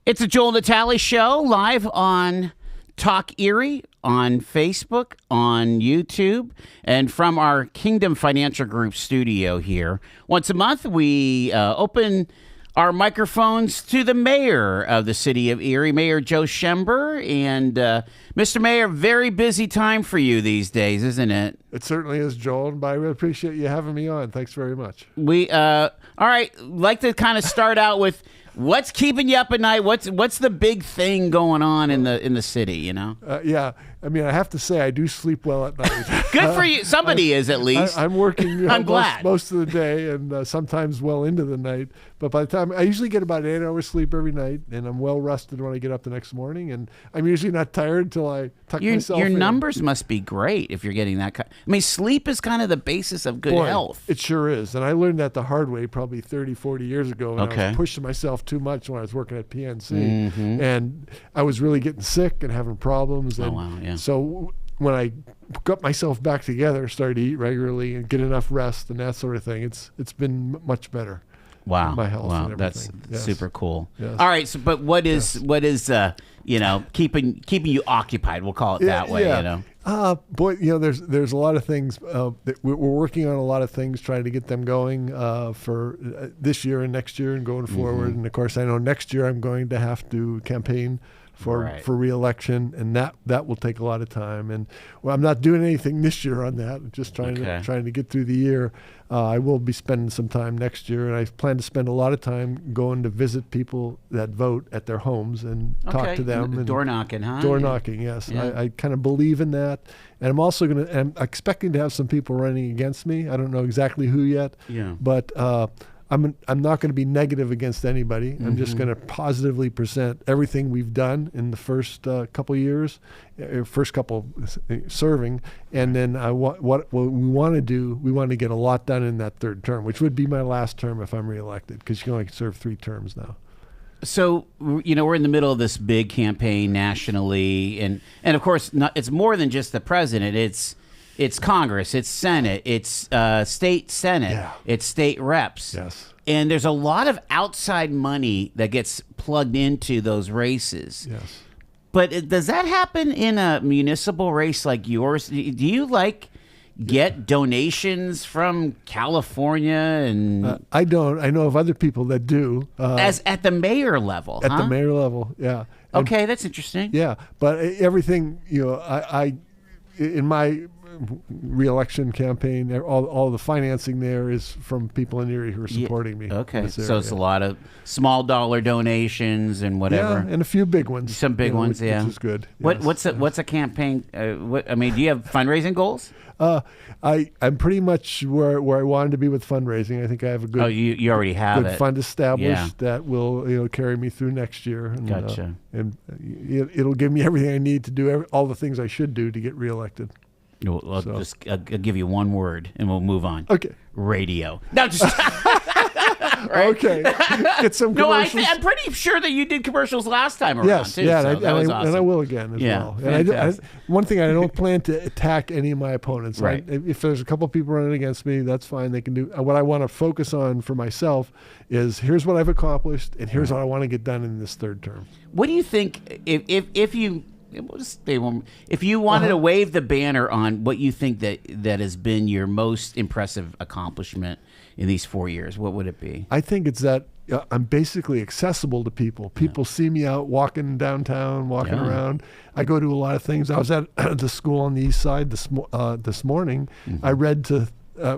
It's a Joel Natale show live on Talk Erie, on Facebook, on YouTube, and from our Kingdom Financial Group studio here. Once a month, we open our microphones to the mayor of the city of Erie, Mayor Joe Schember. And Mr. Mayor, very busy time for you these days, isn't it? It certainly is, Joel, but I really appreciate you having me on. Thanks very much. All right, like to kind of start out with what's keeping you up at night? What's the big thing going on in the city, you know? Yeah, I mean, I have to say I do sleep well at night. Good for you. Somebody is at least. I'm working I'm glad. most of the day and sometimes well into the night. But by the time, I usually get about 8 hours sleep every night, and I'm well rested when I get up the next morning. And I'm usually not tired until I tuck myself in. Your numbers must be great if you're getting that kind. I mean, sleep is kind of the basis of good health. It sure is. And I learned that the hard way probably 30, 40 years ago. And I was pushing myself too much when I was working at PNC. Mm-hmm. And I was really getting sick and having problems. And so when I got myself back together, started to eat regularly and get enough rest and that sort of thing, it's been much better. Wow. My health and everything. That's super cool. Yes. All right, so but what is keeping you occupied, we'll call it that way, you know. Boy, there's a lot of things that we're working on, a lot of things trying to get them going for this year and next year and going forward. And of course, I know next year I'm going to have to campaign for re-election, and that will take a lot of time. And I'm not doing anything this year on that. Just trying to get through the year. I will be spending some time next year, and I plan to spend a lot of time going to visit people that vote at their homes and talk to them. And door knocking, huh? Door knocking, yes. Yeah. I kind of believe in that. And I'm also I'm expecting to have some people running against me. I don't know exactly who yet. Yeah. But I'm not going to be negative against anybody. Mm-hmm. I'm just going to positively present everything we've done in the first couple of years, serving, and then what we want to do. We want to get a lot done in that third term, which would be my last term if I'm reelected, because you can only serve 3 terms now. So, we're in the middle of this big campaign nationally, and of course, it's more than just the president. It's Congress, it's Senate, it's state Senate, it's state reps. Yes. And there's a lot of outside money that gets plugged into those races. Yes. But does that happen in a municipal race like yours? Do you get donations from California? And I don't. I know of other people that do. As at the mayor level, At the mayor level, yeah. Okay, that's interesting. Yeah, but everything, I in my re-election campaign, all the financing there is from people in Erie who are supporting me. Okay, so it's a lot of small dollar donations and whatever. Yeah, and a few big ones. Some big ones, which is good. What's a campaign? Do you have fundraising goals? I'm pretty much where I wanted to be with fundraising. I think I have a good. Oh, you already have good fund established that will carry me through next year. And, gotcha. And it'll give me everything I need to do all the things I should do to get reelected. I'll give you one word, and we'll move on. Okay. Radio. No, just right? Okay. Get some commercials. No, I'm pretty sure that you did commercials last time around. Yes, too, yeah, so that was awesome. And I will again as well. And one thing, I don't plan to attack any of my opponents. Right. If there's a couple of people running against me, that's fine. They can do. What I want to focus on for myself is here's what I've accomplished, and here's what I want to get done in this third term. What do you think if you wanted to wave the banner on what you think that has been your most impressive accomplishment in these 4 years, what would it be? I think it's that I'm basically accessible to people. People see me out walking downtown, walking around. I go to a lot of things. I was at the school on the east side this morning. Mm-hmm. I read to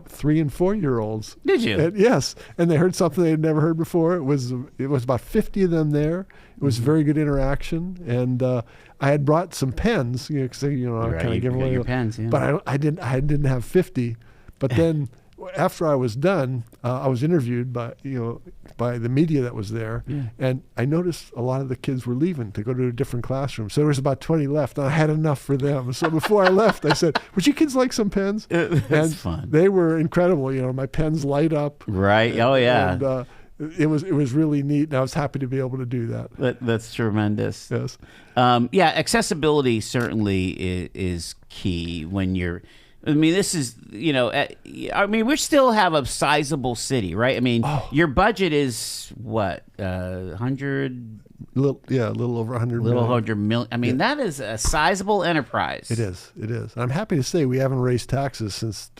3 and 4 year olds. Did you? Yes, and they heard something they'd never heard before. It was about 50 of them there. It was very good interaction, and I had brought some pens. I kind of give away your pens, but I didn't have 50. But then after I was done, I was interviewed by the media that was there, and I noticed a lot of the kids were leaving to go to a different classroom. So there was about 20 left, and I had enough for them. So before I left, I said, "Would you kids like some pens?" That's fun. They were incredible. My pens light up. Right. And, it was really neat, and I was happy to be able to do that. That's tremendous. Yes. Accessibility certainly is key when you're. I mean, this is, we still have a sizable city, right? I mean, your budget is what, 100 a little over 100 little million. 100 million. I mean, that is a sizable enterprise. It is. And I'm happy to say we haven't raised taxes since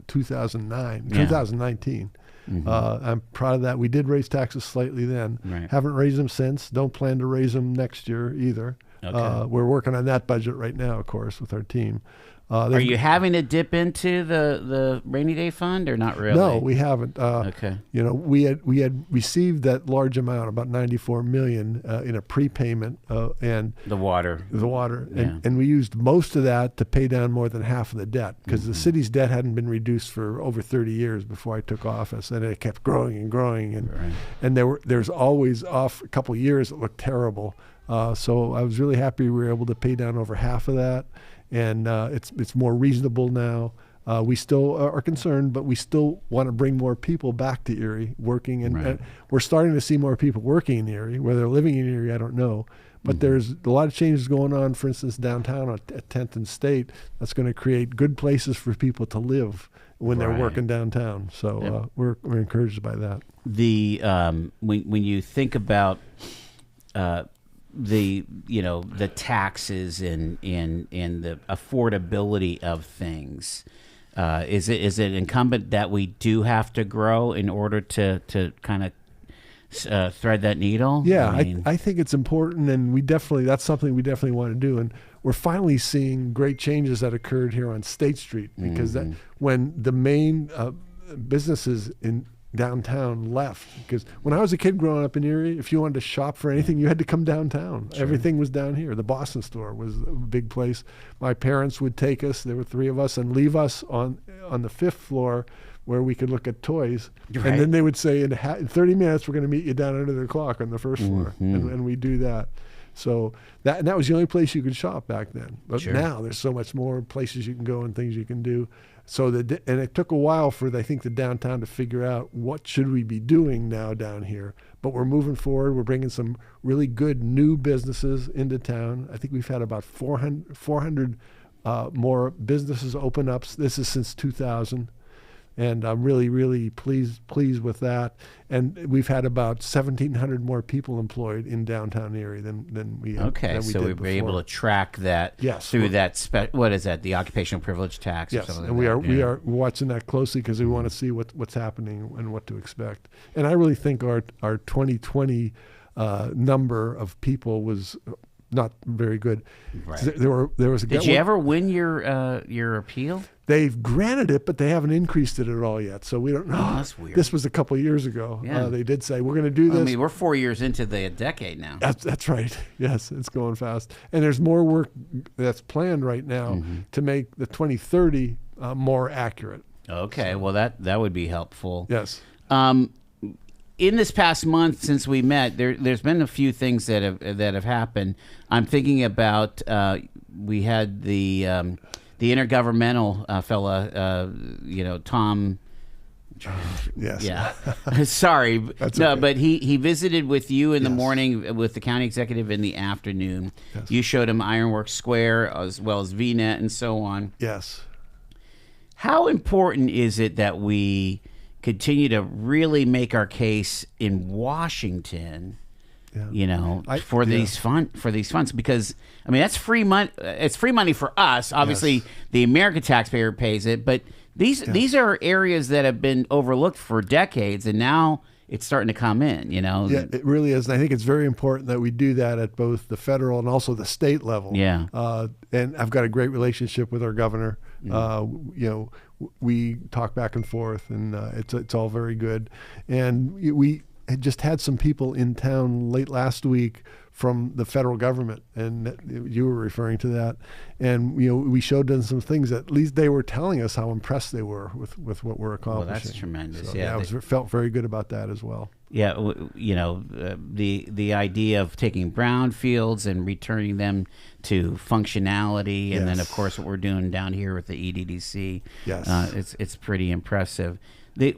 2019. I'm proud of that. We did raise taxes slightly then. Right. Haven't raised them since. Don't plan to raise them next year either. Okay. We're working on that budget right now, of course, with our team. Are you having to dip into the rainy day fund or not really? No, we haven't. Okay. We had received that large amount, about $94 million, in a prepayment, and The water. and we used most of that to pay down more than half of the debt because the city's debt hadn't been reduced for over 30 years before I took office, and it kept growing and growing, and there's always off a couple of years it looked terrible. So I was really happy we were able to pay down over half of that. And it's more reasonable now. We still are concerned, but we still want to bring more people back to Erie working. And we're starting to see more people working in Erie. Whether they're living in Erie, I don't know. But there's a lot of changes going on, for instance, downtown at 10th and State. That's going to create good places for people to live when they're working downtown. So we're encouraged by that. When you think about the taxes and the affordability of things, is it incumbent that we do have to grow in order to kind of thread that needle? Yeah, I think it's important, and that's something we definitely want to do. And we're finally seeing great changes that occurred here on State Street because when the main businesses in downtown left, because when I was a kid growing up in Erie, if you wanted to shop for anything, you had to come downtown. Sure. Everything was down here. The Boston store was a big place. My parents would take us, there were three of us, and leave us on the fifth floor where we could look at toys. Right. And then they would say, in 30 minutes, we're going to meet you down under the clock on the first floor. And we do that. So that was the only place you could shop back then. But now there's so much more places you can go and things you can do. So and it took a while for I think the downtown to figure out what should we be doing now down here. But we're moving forward. We're bringing some really good new businesses into town. I think we've had about 400 more businesses open up. This is since 2000. And I'm really, really pleased with that. And we've had about 1,700 more people employed in downtown Erie than we Okay, so we were able to track that through that. What is that? The occupational privilege tax? Yes, or something and like we are watching that closely because we want to see what's happening and what to expect. And I really think our 2020 number of people was not very good. Right. There was a. Did you ever win your appeal? They've granted it, but they haven't increased it at all yet. So we don't know. Oh, that's weird. This was a couple of years ago. Yeah. They did say, we're going to do this. I mean, we're 4 years into the decade now. That's right. Yes, it's going fast. And there's more work that's planned right now to make the 2030 more accurate. Okay, well, that would be helpful. Yes. In this past month since we met, there's been a few things that have happened. I'm thinking about we had the intergovernmental fella, Tom. Yes. Yeah. Sorry. That's no, okay. but he visited with you in the morning, with the county executive in the afternoon. Yes. You showed him Ironworks Square as well as VNet and so on. Yes. How important is it that we continue to really make our case in Washington? For these funds, because I mean that's free money. It's free money for us. Obviously, the American taxpayer pays it, but these are areas that have been overlooked for decades, and now it's starting to come in. Yeah, it really is, and I think it's very important that we do that at both the federal and also the state level. Yeah. And I've got a great relationship with our governor. We talk back and forth, and it's all very good. And we had just had some people in town late last week from the federal government, and you were referring to that. And we showed them some things that at least they were telling us how impressed they were with what we're accomplishing. Well, that's tremendous. So, I felt very good about that as well. Yeah, the idea of taking brownfields and returning them to functionality, and then of course what we're doing down here with the EDDC. Yes, it's pretty impressive.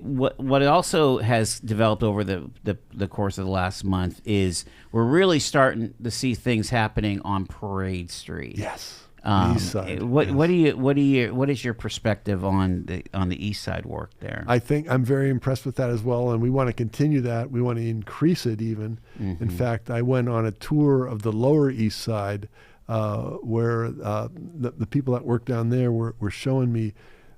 What also has developed over the course of the last month is we're really starting to see things happening on Parade Street. Yes. The east side. What is your perspective on the east side work there? I think I'm very impressed with that as well, and we want to continue that. We want to increase it even. In fact, I went on a tour of the lower east side where the people that work down there were showing me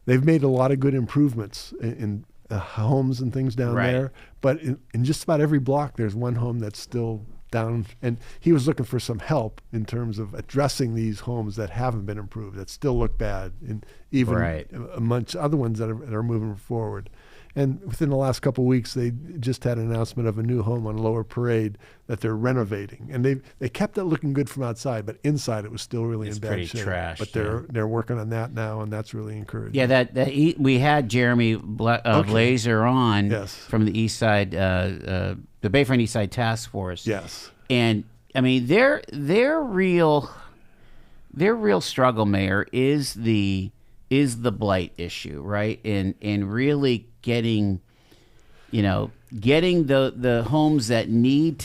they've made a lot of good improvements in homes and things down there. But in just about every block, there's one home that's still down, and he was looking for some help in terms of addressing these homes that haven't been improved, that still look bad, and even amongst other ones that are moving forward. And within the last couple of weeks, they just had an announcement of a new home on Lower Parade that they're renovating, and they kept it looking good from outside, but inside it was still really in bad shape. Trash. But they're working on that now, and that's really encouraging. Yeah, we had Jeremy Blazer on from the East Side, the Bayfront East Side Task Force. Yes, and I mean their real struggle, Mayor, is the blight issue, right? And really getting the homes that need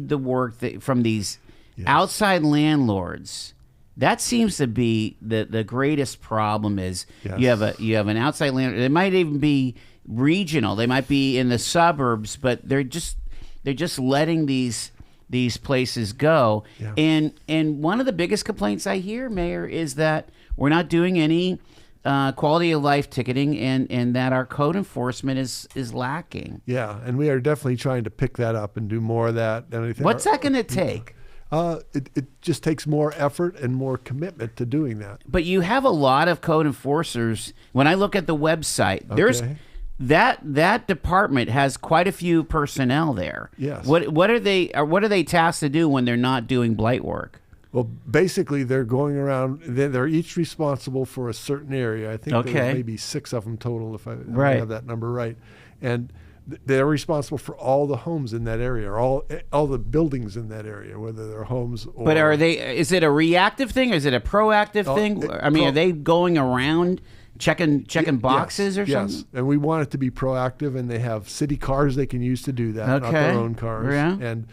the work from these outside landlords. That seems to be the greatest problem. Is you have an outside landlord. It might even be regional. They might be in the suburbs, but they're just letting these places go. And one of the biggest complaints I hear, Mayor, is that we're not doing any quality of life ticketing, and that our code enforcement is lacking. Yeah, and we are definitely trying to pick that up and do more of that. And I think what's that going to take? It just takes more effort and more commitment to doing that. But you have a lot of code enforcers. When I look at the website, there's that department has quite a few personnel there. Yes. What are they tasked to do when they're not doing blight work? Well, basically, they're going around. They're each responsible for a certain area. I think there may be 6 of them total, if I have that number right. And they're responsible for all the homes in that area, or all the buildings in that area, whether they're homes or. But is it a reactive thing, or is it a proactive thing? I mean, are they going around checking boxes or something? Yes, and we want it to be proactive, and they have city cars they can use to do that, not their own cars. Yeah. And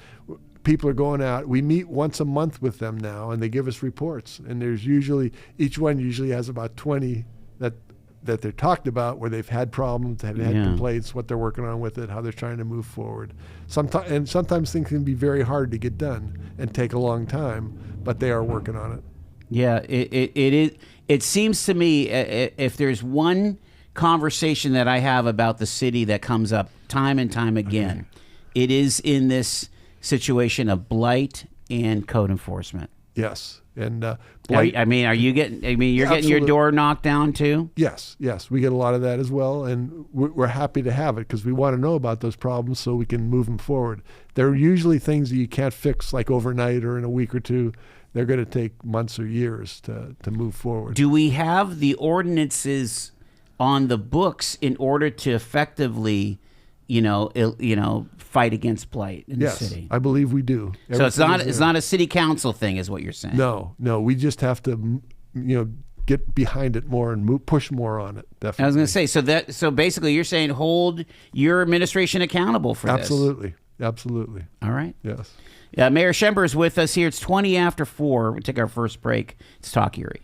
people are going out. We meet once a month with them now, and they give us reports. And there's each one usually has about 20 that they're talked about where they've had problems, have had complaints, what they're working on with it, how they're trying to move forward. Sometimes things can be very hard to get done and take a long time, but they are working on it. Yeah, it is. It seems to me, if there's one conversation that I have about the city that comes up time and time again, it is in this situation of blight and code enforcement. Yes. And blight, are you getting? You're getting your door knocked down too. Yes, we get a lot of that as well, and we're happy to have it because we want to know about those problems so we can move them forward. They're usually things that you can't fix like overnight or in a week or two. They're going to take months or years to move forward. Do we have the ordinances on the books in order to effectively, fight against blight in the city? I believe we do. So it's not a city council thing, is what you're saying? No, we just have to, get behind it more and push more on it. Definitely. I was going to say, so basically you're saying hold your administration accountable for this. Absolutely. All right. Yes. Mayor Schember is with us here. It's 20 after 4. We'll take our first break. It's Talk Erie.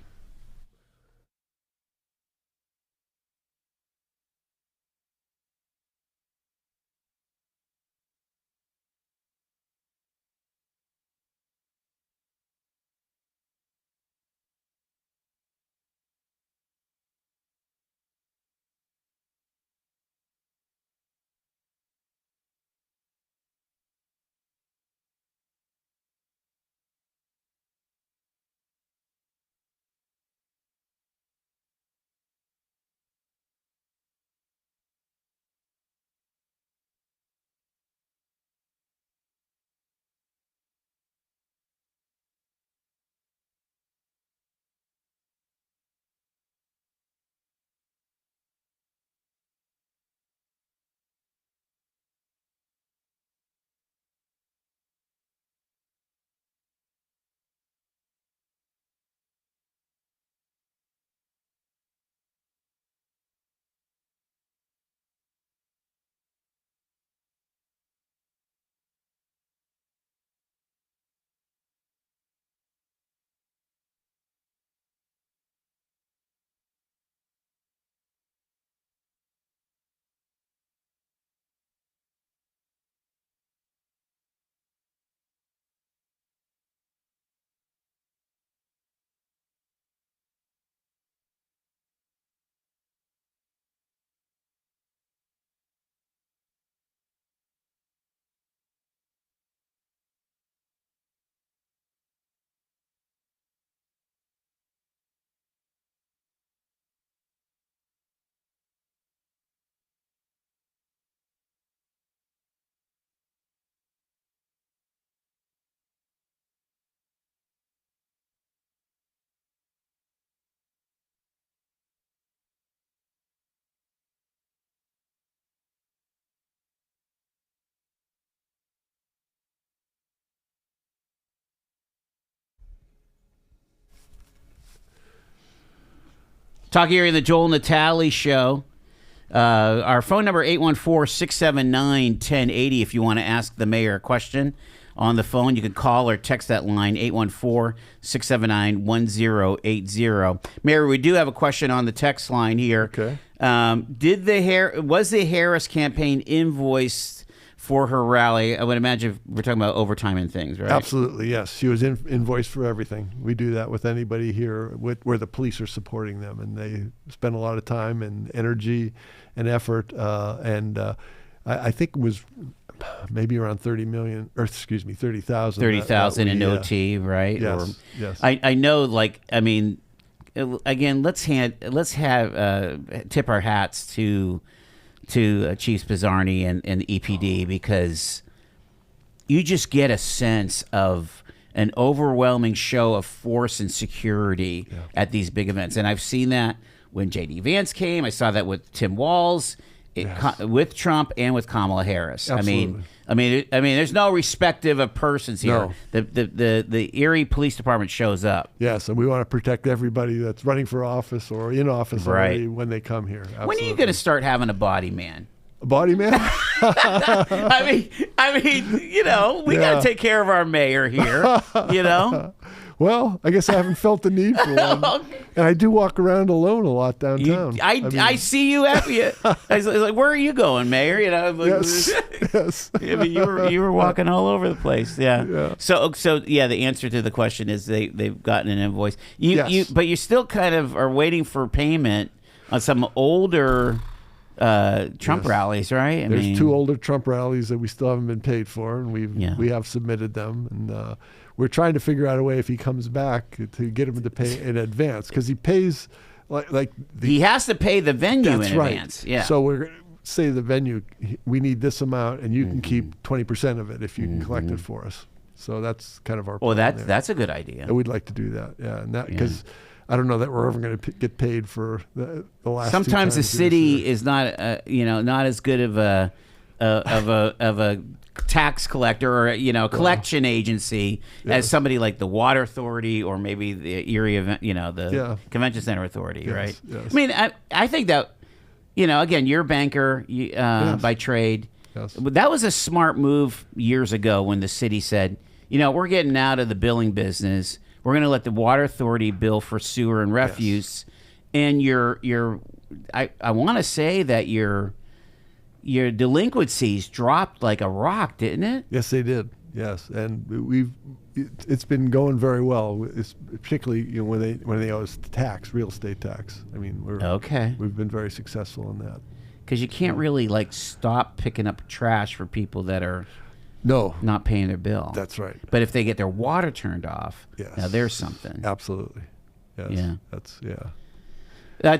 Talk Erie, the Joel Natale Show. Our phone number, 814-679-1080, if you want to ask the mayor a question on the phone. You can call or text that line, 814-679-1080. Mayor, we do have a question on the text line here. Okay. Was the Harris campaign invoiced for her rally? I would imagine we're talking about overtime and things, right? Absolutely, yes. She was invoiced for everything. We do that with anybody here where the police are supporting them, and they spend a lot of time and energy and effort. I think it was maybe around 30,000. 30,000 in OT, right? Yes, yes. I know, again, let's tip our hats to Chiefs Bizzarni and the EPD, because you just get a sense of an overwhelming show of force and security at these big events. And I've seen that when J.D. Vance came. I saw that with Tim Walz, with Trump, and with Kamala Harris. Absolutely. I mean, there's no respective of persons here. No. The Erie Police Department shows up. Yes, and we want to protect everybody that's running for office or in office already when they come here. Absolutely. When are you going to start having a body man? A body man? I mean, we got to take care of our mayor here, Well, I guess I haven't felt the need for one. And I do walk around alone a lot downtown. I see you happy. I was like, where are you going, Mayor? Yes. I mean, you were walking all over the place. Yeah. So the answer to the question is they've gotten an invoice. But you still kind of are waiting for payment on some older Trump rallies, right? There's 2 older Trump rallies that we still haven't been paid for, and we have submitted them, and we're trying to figure out a way, if he comes back, to get him to pay in advance, because he pays he has to pay the venue in advance. Yeah. So we're going to say the venue, we need this amount, and you can keep 20% of it if you can collect it for us. So that's kind of our plan. Well, that's a good idea. And we'd like to do that, and that because I don't know that we're ever going to get paid for the last. Sometimes the city is not not as good of a tax collector or collection agency as somebody like the Water Authority or maybe the Erie event, the Convention Center Authority, right? Yes. I mean, I think that again, you're a banker by trade. Yes. That was a smart move years ago when the city said, we're getting out of the billing business. We're going to let the Water Authority bill for sewer and refuse, and I want to say that your delinquencies dropped like a rock, didn't it? Yes, they did. Yes, and it's been going very well. It's particularly when they owe us real estate tax. I mean, we've been very successful in that. Because you can't really stop picking up trash for people that are not paying their bill. That's right. But if they get their water turned off, now there's something. Absolutely. Yes. Yeah. That's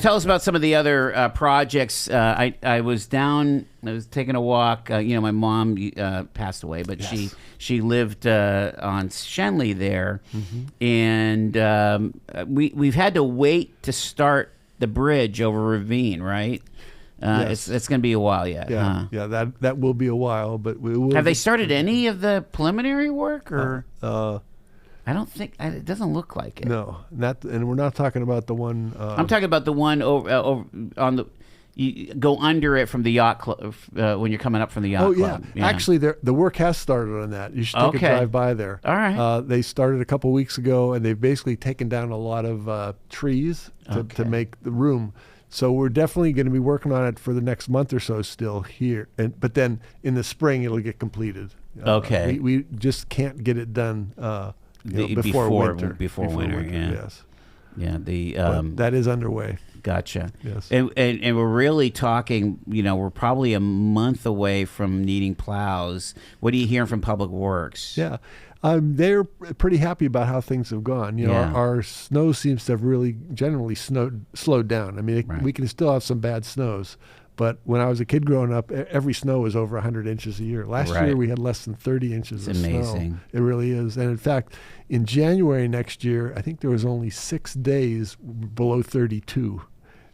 tell us about some of the other projects. I was taking a walk. My mom passed away, but she lived on Shenley there, and we've had to wait to start the bridge over Ravine, right? It's going to be a while yet. That will be a while, but we will. Have they started any of the preliminary work, or? I don't think it doesn't look like it. No, and we're not talking about the one. I'm talking about the one over on the. You go under it from the yacht club when you're coming up from the yacht club. Yeah. Actually, the work has started on that. You should take a drive by there. All right. They started a couple weeks ago, and they've basically taken down a lot of trees to make the room. So we're definitely going to be working on it for the next month or so still here. But then in the spring, it'll get completed. Okay. We just can't get it done before winter. Before winter, yeah. Yes. Yeah, that is underway. Gotcha. Yes. And we're really talking, we're probably a month away from needing plows. What are you hearing from Public Works? Yeah. They're pretty happy about how things have gone. Our snow seems to have really generally slowed down. I mean, we can still have some bad snows, but when I was a kid growing up, every snow was over 100 inches a year. Last year, we had less than 30 inches of snow. It's amazing. It really is. And in fact, in January next year, I think there was only 6 days below 32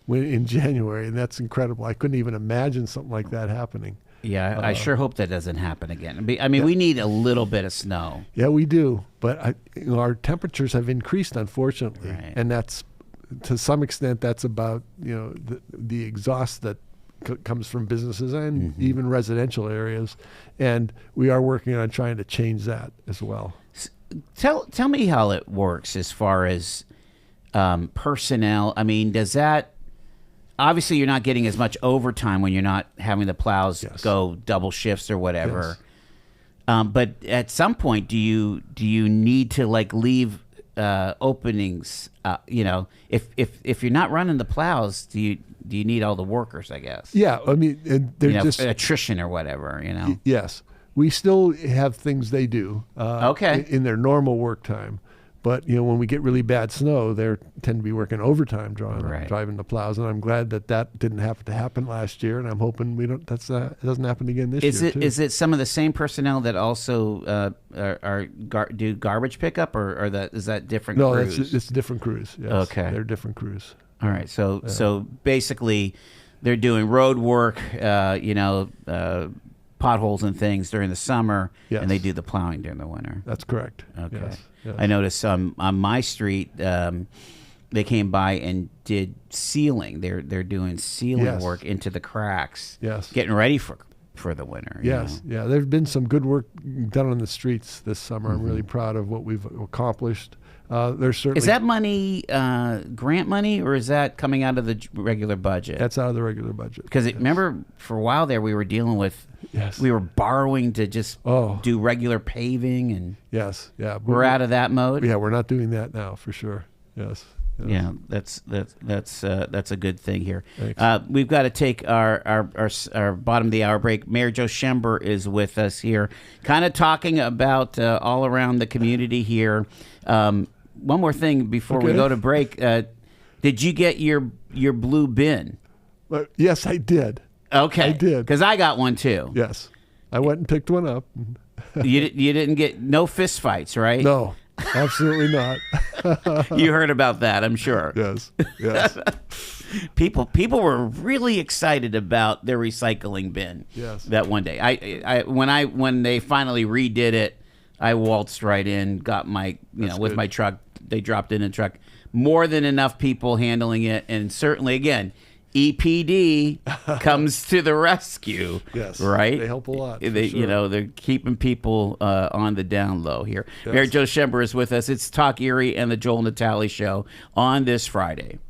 in January, and that's incredible. I couldn't even imagine something like that happening. Yeah, I sure hope that doesn't happen again. I mean, we need a little bit of snow. Yeah, we do. But our temperatures have increased, unfortunately, and that's to some extent, that's about the exhaust that comes from businesses and even residential areas, and we are working on trying to change that as well. Tell me how it works as far as personnel. I mean, does that obviously you're not getting as much overtime when you're not having the plows Yes. go double shifts or whatever. Yes. But at some point, do you need to like leave openings? If you're not running the plows, do you need all the workers? I guess. Yeah, I mean, and they're just attrition or whatever. Yes, we still have things they do. Okay. In their normal work time. But when we get really bad snow, they tend to be working overtime driving the plows, and I'm glad that didn't have to happen last year, and I'm hoping it doesn't happen again this year. Is it some of the same personnel that also do garbage pickup, or is that different? No, crews? it's different crews. Yes. Okay, they're different crews. All right, so basically, they're doing road work, potholes and things during the summer, Yes. and they do the plowing during the winter. That's correct. Okay. Yes. Yes. I noticed on my street, they came by and did sealing. They're doing sealing Yes. work into the cracks. Yes. Getting ready for the winter. Yes. Yeah. There's been some good work done on the streets this summer. I'm really proud of what we've accomplished. There's certainly Is that money grant money, or is that coming out of the regular budget? That's out of the regular budget. Because remember, for a while there, we were dealing with. Yes. We were borrowing to just do regular paving, and Yes. Yeah. we're out of that mode. Yeah, we're not doing that now for sure. Yes. Yes. Yeah, that's a good thing here. Thanks. We've got to take our bottom of the hour break. Mayor Joe Schember is with us here, kind of talking about all around the community here. One more thing before we go to break. Did you get your blue bin? Yes, I did. Okay, I did. Because I got one too. Yes, I went and picked one up. You didn't get no fist fights, right? No, absolutely not. You heard about that, I'm sure. Yes, yes. People were really excited about their recycling bin. Yes. That one day. When they finally redid it, I waltzed right in, got my with good. my truck. They dropped in a truck. More than enough people handling it, and certainly again, EPD comes to the rescue. Yes, right. They help a lot. They, sure. they're keeping people on the down low here. Yes. Mayor Joe Schember is with us. It's Talk Erie and the Joel Natale Show on this Friday.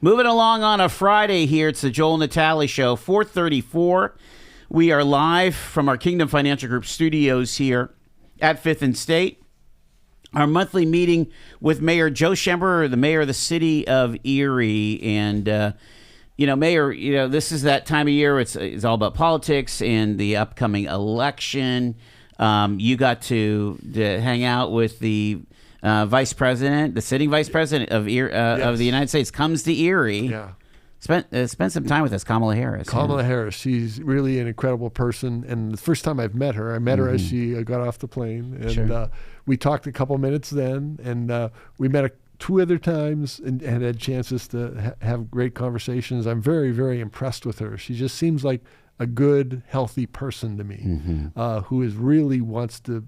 Moving along on a Friday here, it's the Joel Natale Show, 434. We are live from our Kingdom Financial Group studios here at 5th and State. Our monthly meeting with Mayor Joe Schember, the mayor of the city of Erie. And, Mayor, this is that time of year. It's all about politics and the upcoming election. You got to hang out with the vice president, the sitting vice president of the United States, comes to Erie. Yeah. Spent some time with us, Kamala Harris. Kamala Harris. She's really an incredible person. And the first time I met her as she got off the plane. And we talked a couple minutes then. And we met two other times and had chances to have great conversations. I'm very, very impressed with her. She just seems like a good, healthy person to me, who really wants to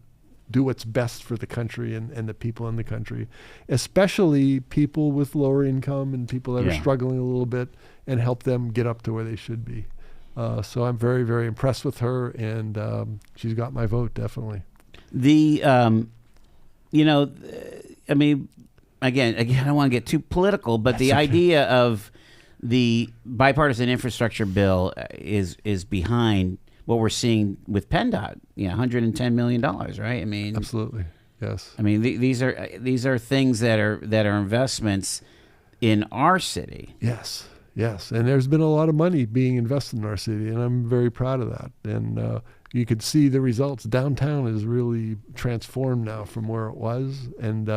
do what's best for the country and the people in the country, especially people with lower income and people that are struggling a little bit, and help them get up to where they should be. So I'm very, very impressed with her, and she's got my vote, definitely. Again, I don't want to get too political, but the idea of the bipartisan infrastructure bill is behind what we're seeing with PennDOT, $110 million, right? I mean, absolutely, yes. I mean, these are things that are investments in our city. Yes, and there's been a lot of money being invested in our city, and I'm very proud of that. And you could see the results. Downtown is really transformed now from where it was, and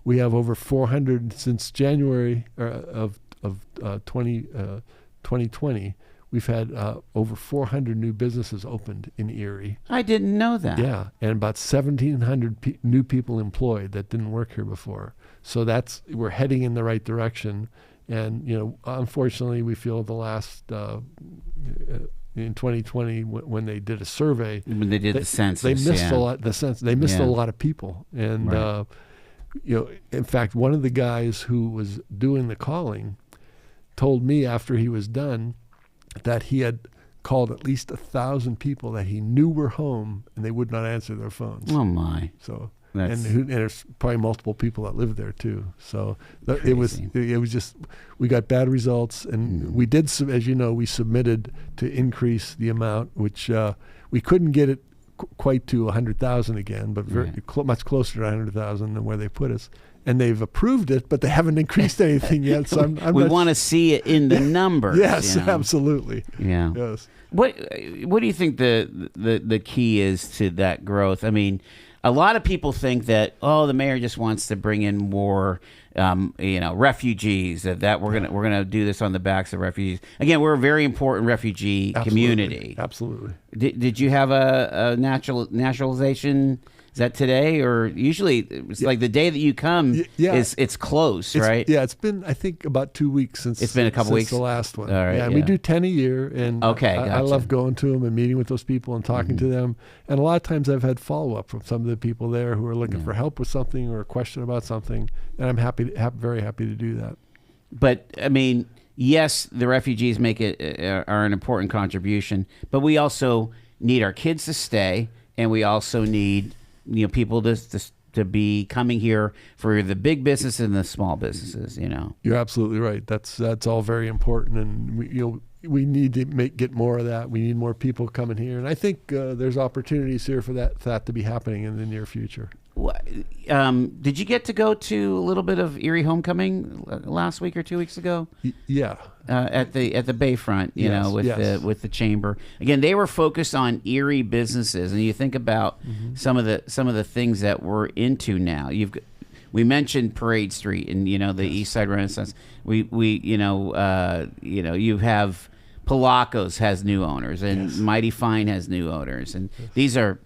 we have over 400 since January of 2020. We've had over 400 new businesses opened in Erie. I didn't know that. Yeah, and about 1,700 new people employed that didn't work here before. So we're heading in the right direction. And unfortunately, we feel the last in 2020 when they did a survey, when they did the census, they missed a lot. They missed a lot of people, and right. In fact, one of the guys who was doing the calling told me after he was done that he had called at least 1,000 people that he knew were home, and they would not answer their phones. Oh my! So and there's probably multiple people that live there too. So it was just, we got bad results, and we did, as you know, we submitted to increase the amount, which we couldn't get it quite to 100,000 again, but much closer to 100,000 than where they put us. And they've approved it, but they haven't increased anything yet. So we want to see it in the numbers. Yes, absolutely. Yeah. Yes. What do you think the key is to that growth? I mean, a lot of people think that the mayor just wants to bring in more, refugees. That we're gonna do this on the backs of refugees. Again, we're a very important refugee community. Absolutely. Did you have a naturalization? Is that today, or usually it's like the day that you come? It's close, right? Yeah, it's been, I think, about 2 weeks since it's been a couple weeks the last one. All right, we do 10 a year, and I love going to them and meeting with those people and talking to them. And a lot of times I've had follow up from some of the people there who are looking for help with something or a question about something, and I'm very happy to do that. But I mean, yes, the refugees are an important contribution, but we also need our kids to stay, and we also need people to be coming here for the big businesses and the small businesses. You're absolutely right. That's all very important, and we need to get more of that. We need more people coming here, and I think there's opportunities here for that to be happening in the near future. Did you get to go to a little bit of Erie Homecoming last week or 2 weeks ago? Yeah. At the Bayfront, with the chamber. Again, they were focused on Erie businesses, and you think about some of the things that we're into now. We mentioned Parade Street and the East Side Renaissance. You have Palaco's has new owners, and Mighty Fine has new owners, and these are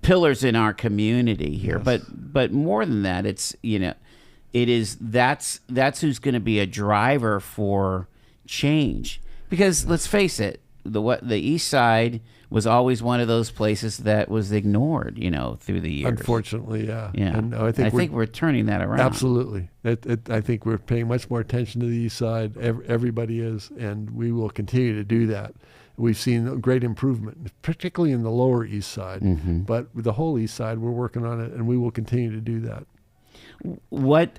pillars in our community here. Yes. But more than that, it's that's who's going to be a driver for change. Because let's face it, the East Side was always one of those places that was ignored, through the years. Unfortunately, yeah. And I think we're turning that around. Absolutely. I think we're paying much more attention to the East Side. Everybody is, and we will continue to do that. We've seen great improvement, particularly in the lower East Side. But with the whole East Side, we're working on it, and we will continue to do that. What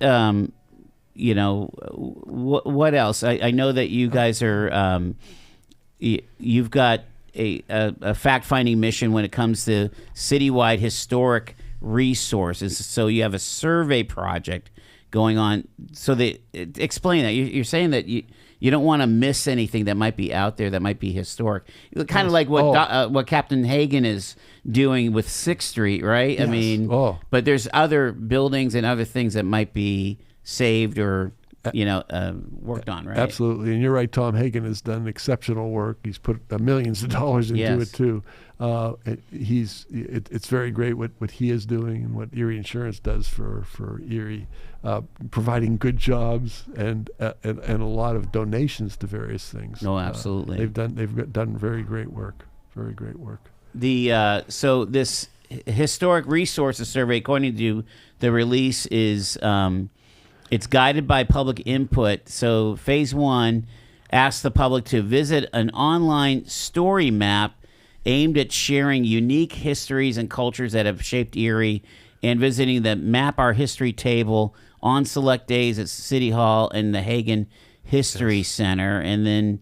what else? I know that you guys are, you've got a fact-finding mission when it comes to citywide historic resources. So you have a survey project going on. So explain that. You're saying that you don't want to miss anything that might be out there that might be historic. Kind of like what Captain Hagen is doing with 6th Street, right? Yes. I mean, but there's other buildings and other things that might be saved or worked on, right? Absolutely, and you're right. Tom Hagen has done exceptional work. He's put millions of dollars into it too. It's very great what he is doing and what Erie Insurance does for Erie, providing good jobs and a lot of donations to various things. No, absolutely. They've done very great work. Very great work. So this historic resources survey, according to the release, is it's guided by public input. So phase 1 asks the public to visit an online story map aimed at sharing unique histories and cultures that have shaped Erie, and visiting the Map Our History table on select days at City Hall and the Hagen History Center. And then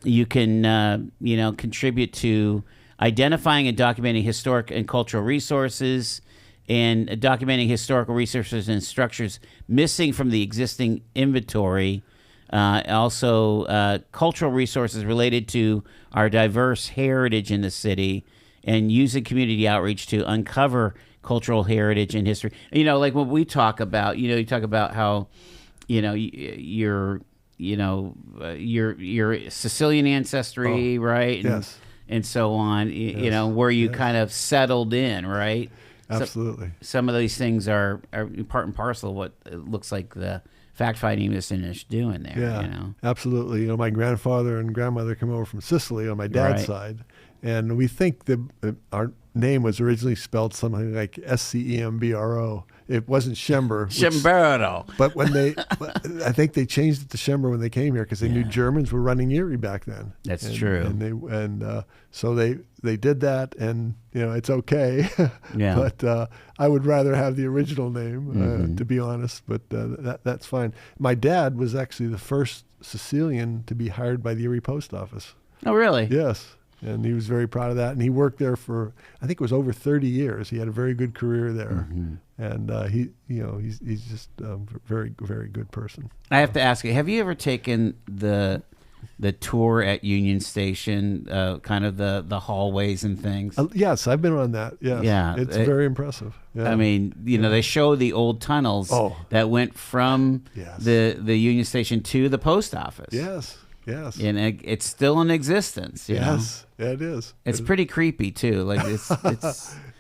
you can, contribute to identifying and documenting historic and cultural resources, and documenting historical resources and structures missing from the existing inventory. Also, cultural resources related to our diverse heritage in the city, and using community outreach to uncover cultural heritage and history. Like when we talk about, you talk about how, your Sicilian ancestry, right? Yes. And so on, where you kind of settled in, right? Absolutely. Some of these things are part and parcel of what it looks like the fact-finding mission is doing there. Yeah, absolutely. My grandfather and grandmother come over from Sicily on my dad's side, and we think that our name was originally spelled something like Scembro. It wasn't Schember. Schemberto. But I think they changed it to Schember when they came here because they knew Germans were running Erie back then. That's true. And so they did that, and it's okay. Yeah. But I would rather have the original name, to be honest. But that's fine. My dad was actually the first Sicilian to be hired by the Erie Post Office. Oh, really? Yes. And he was very proud of that. And he worked there for, I think it was over 30 years. He had a very good career there. And he's just a very, very good person. I have to ask you, have you ever taken the tour at Union Station, kind of the hallways and things? Yes, I've been on that. Yes. Yeah. It's very impressive. Yeah. I mean, they show the old tunnels that went from the Union Station to the post office. Yes. Yes. And it's still in existence. Yes, it is. It's pretty creepy too. Like it's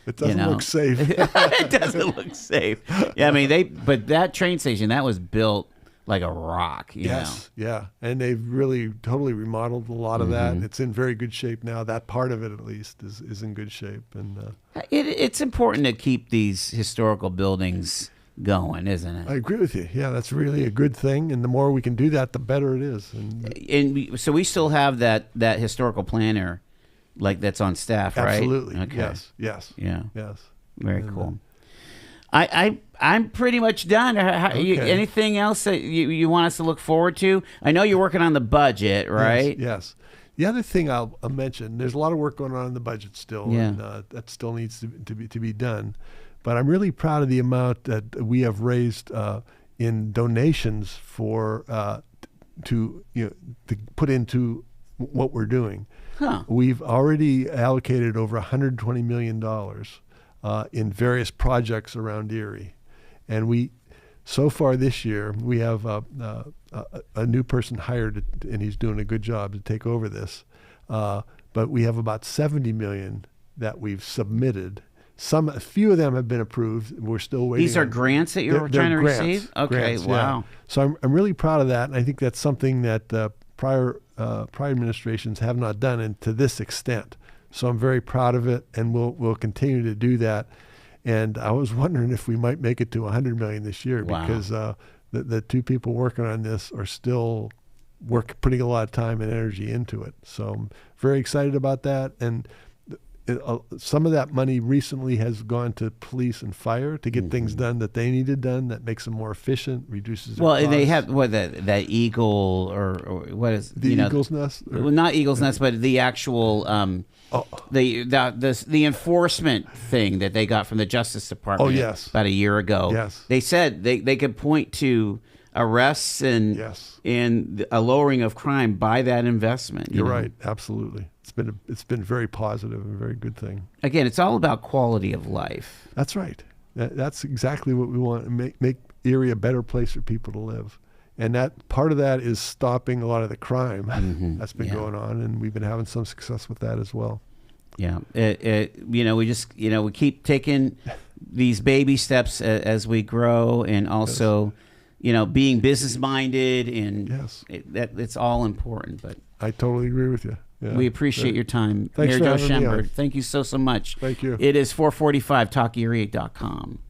it doesn't look safe. It doesn't look safe. Yeah, I mean but that train station that was built like a rock. You know? Yeah, and they've really totally remodeled a lot of that. It's in very good shape now. That part of it, at least, is in good shape. And it's important to keep these historical buildings going, isn't it? I agree with you. Yeah, that's really a good thing, and the more we can do that, the better it is. And so we still have that historical planner, like that's on staff, right? Absolutely. Okay. Yes. Yeah. Yes. Very cool. I'm pretty much done. Anything else that you want us to look forward to? I know you're working on the budget, right? Yes. The other thing I'll mention, there's a lot of work going on in the budget still, and that still needs to be done. But I'm really proud of the amount that we have raised in donations for to put into what we're doing. Huh. We've already allocated over $120 million in various projects around Erie, and so far this year we have a new person hired, and he's doing a good job to take over this. But we have about $70 million that we've submitted. A few of them have been approved. We're still waiting. These are grants that you're trying to receive? Okay, grants, wow. Yeah. So I'm really proud of that, and I think that's something that prior administrations have not done, and to this extent. So I'm very proud of it, and we'll continue to do that. And I was wondering if we might make it to $100 million this year, because the two people working on this are still putting a lot of time and energy into it. So I'm very excited about that. And some of that money recently has gone to police and fire to get things done that they needed done. That makes them more efficient, reduces their Well, costs. they have what that eagle or what is The eagle's nest. Well, not eagle's nest, but the actual the enforcement thing that they got from the Justice Department. Oh, yes. About a year ago. Yes. They said they could point to arrests and Yes. and a lowering of crime by that investment. You're right. Absolutely. It's been very positive and a very good thing. Again, it's all about quality of life. That's right. That's exactly what we want. Make Erie a better place for people to live. And that part of that is stopping a lot of the crime that's been going on, and we've been having some success with that as well. Yeah, we keep taking these baby steps as we grow, and also, being business minded, and it's all important. But I totally agree with you. Yeah. We appreciate your time, Thanks Mayor for Joe having me Schember. on. Thank you so much. Thank you. It is 445 TalkErie.com.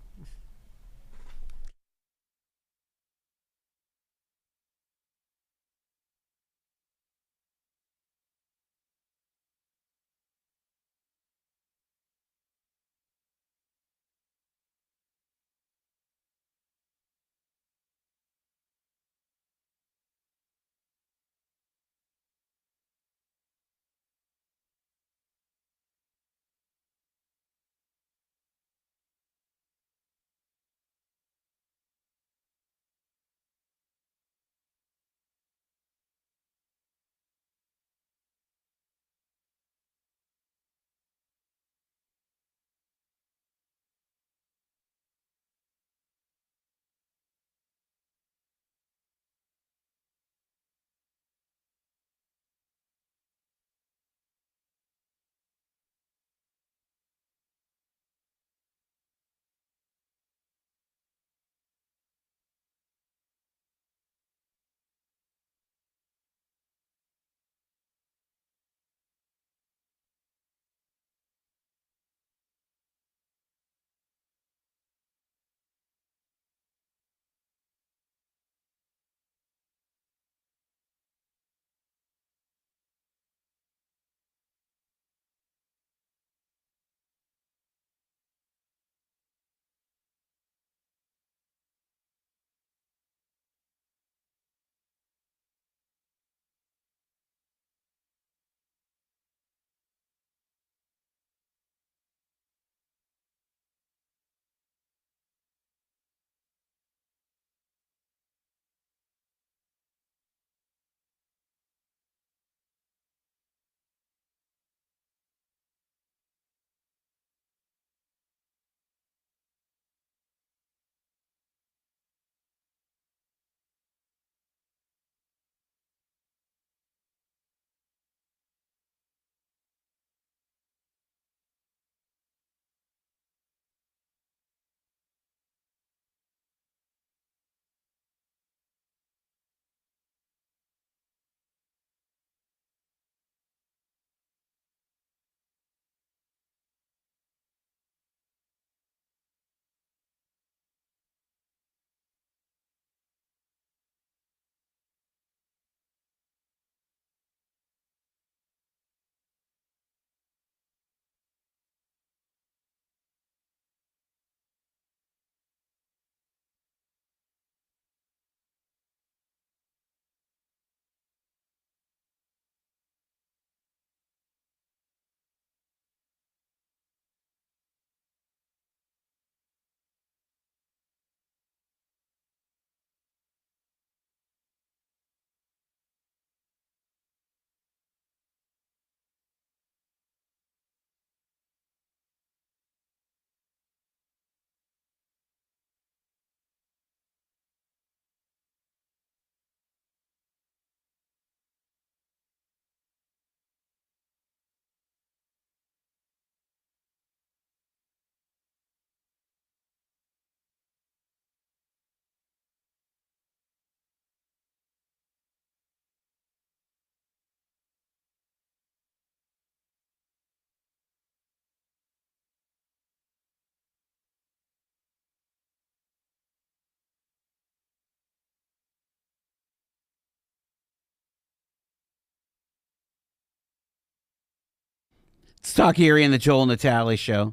Let's talk Erie and the Joel and Natalie show.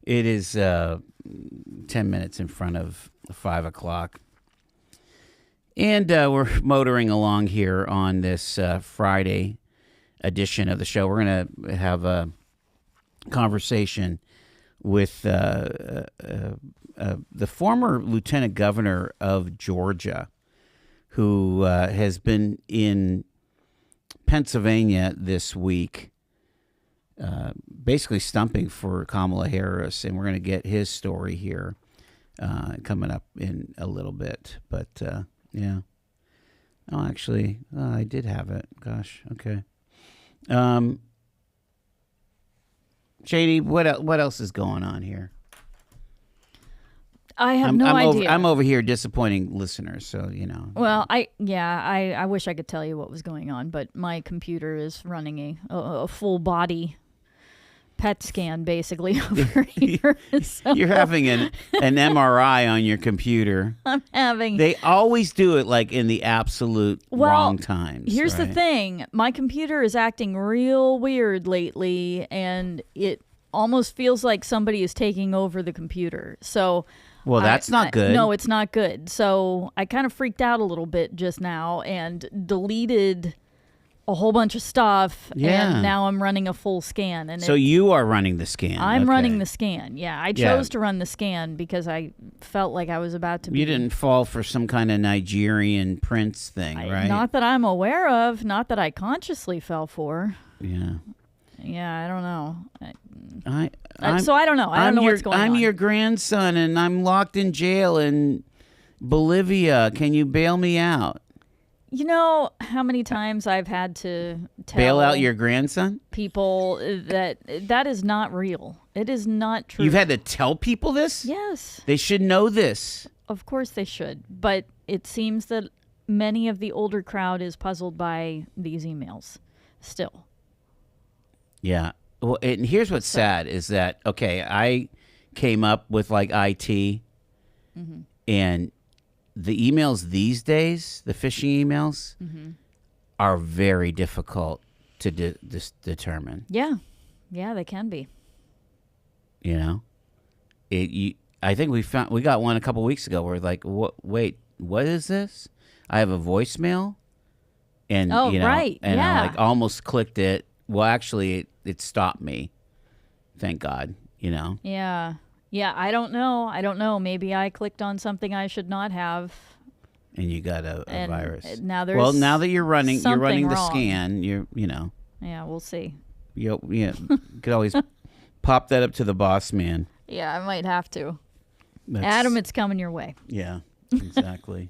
It is 10 minutes in front of 5 o'clock. And we're motoring along here on this Friday edition of the show. We're going to have a conversation with the former lieutenant governor of Georgia, who has been in Pennsylvania this week, basically stumping for Kamala Harris, and we're going to get his story here coming up in a little bit. But yeah, oh, actually, I did have it. Gosh, okay. JD, what else is going on here? I have no idea. I'm over here disappointing listeners, so you know. Well, I wish I could tell you what was going on, but my computer is running a full body PET scan basically over here. So you're having an MRI on your computer. I'm having. They always do it like in the absolute wrong times. Here's the thing: my computer is acting real weird lately, and it almost feels like somebody is taking over the computer. So. Well, that's not good. No, it's not good. So I kind of freaked out a little bit just now and deleted a whole bunch of stuff. Yeah. And now I'm running a full scan. And so you are running the scan. I'm running the scan. Yeah, I chose to run the scan because I felt like I was about to be. You didn't fall for some kind of Nigerian prince thing, right? Not that I'm aware of. Not that I consciously fell for. Yeah. Yeah, I don't know. So I don't know. I don't know what's going on. I'm your grandson, and I'm locked in jail in Bolivia. Can you bail me out? You know how many times I've had to tell bail out your grandson? People that is not real. It is not true. You've had to tell people this? Yes. They should know this. Of course they should. But it seems that many of the older crowd is puzzled by these emails still. Yeah. Well, and here's what's sad is that, okay, I came up with like IT, and the emails these days, the phishing emails, are very difficult to determine. Yeah. Yeah, they can be. You know? I think we got one a couple weeks ago where like, wait, what is this? I have a voicemail, and right. And yeah. I like almost clicked it. Well, actually, it stopped me. Thank God, you know. Yeah. Yeah, I don't know. Maybe I clicked on something I should not have. And you got a virus. Now there's now that you're running the wrong. scan, you know. Yeah, we'll see. You could always pop that up to the boss man. Yeah, I might have to. Adam, it's coming your way. Yeah, exactly.